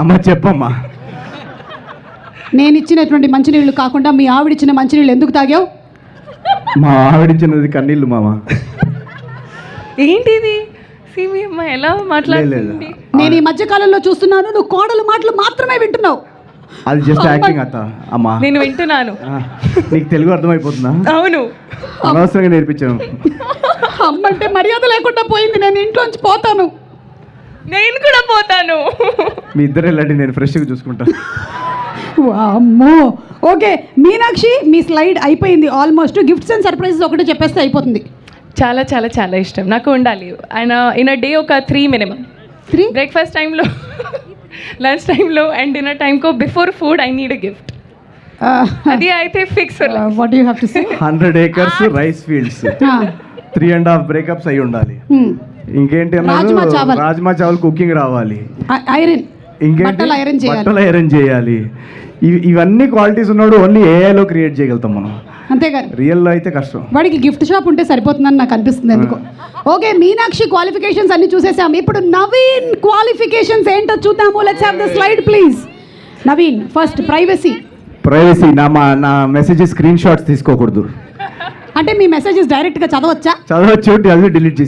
అమ్మ చెప్పమ్మా. నేను ఇచ్చినటువంటి మంచినీళ్ళు కాకుండా మీ ఆవిడిచ్చిన మంచినీళ్ళు ఎందుకు తాగావు? మా ఆవిడించినది కన్నీళ్ళు మామ. ఏంటిది సిమి అమ్మ ఎలా మాట్లాడుతుంది? నేను ఈ మధ్య కాలంలో చూస్తున్నాను నువ్వు కోడలు మాటలు మాత్రమే వింటున్నావు. అది జస్ట్ యాక్టింగ్ అత్త. అమ్మా నేను వింటున్నాను. నీకు తెలుగు అర్థమైపోతుందా? అవును, అనవసరంగా నేర్పించాను. అమ్మంటే మర్యాద లేకుండా పోయింది. నేను ఇంట్లోంచి పోతాను. నేను కూడా పోతాను. మీ ఇద్దరు వెళ్ళండి, నేను ఫ్రెష్గా చూసుకుంటా. అమ్మో. ఓకే మీనాక్షి, మీ స్లైడ్ అయిపోయింది ఆల్మోస్ట్. గిఫ్ట్స్ అండ్ సర్ప్రైజెస్ ఒకటే చెప్పేస్తే అయిపోతుంది. చాలా చాలా చాలా ఇష్టం నాకు ఉండాలి. ఆయన ఇన్ అ డే ఒక 3 మినిమం. 3 బ్రేక్ఫాస్ట్ టైంలో, లంచ్ టైంలో అండ్ డిన్నర్ టైంకో before food I need a gift. అది అయితే fix. What you have to say? 100 acres rice fields, 3.5 breakups అయి ఉండాలి. ఇంకేంటి అన్నారు? రాజ్మా చావల్ కుకింగ్ రావాలి. ఐరన్, ఇంకేంటి? బట్టలు ఐరన్ చేయాలి. ఇవన్నీ క్వాలిటీస్ ఉన్నాడు ఓన్లీ ఏఐలో క్రియేట్ చేయగలుగుతాం మనం. అంతేగాని రియల్లో అయితే కష్టం. వాడికి గిఫ్ట్ షాప్ ఉంటే సరిపోతుందని నాకు అనిపిస్తుంది ఎందుకు. ఓకే మీనాక్షి క్వాలిఫికేషన్స్ అన్ని చూసేసాం. ఇప్పుడు నవీన్ క్వాలిఫికేషన్స్ ఏంటో చూద్దాము. Let's have the slide please. Naveen first privacy. నా మెసేజెస్ స్క్రీన్ షాట్స్ తీసుకోకూడదు. అంటే మీ మెసేజెస్ డైరెక్ట్గా చదవచ్చా? చదవచ్చు, అది డిలీట్ చేసి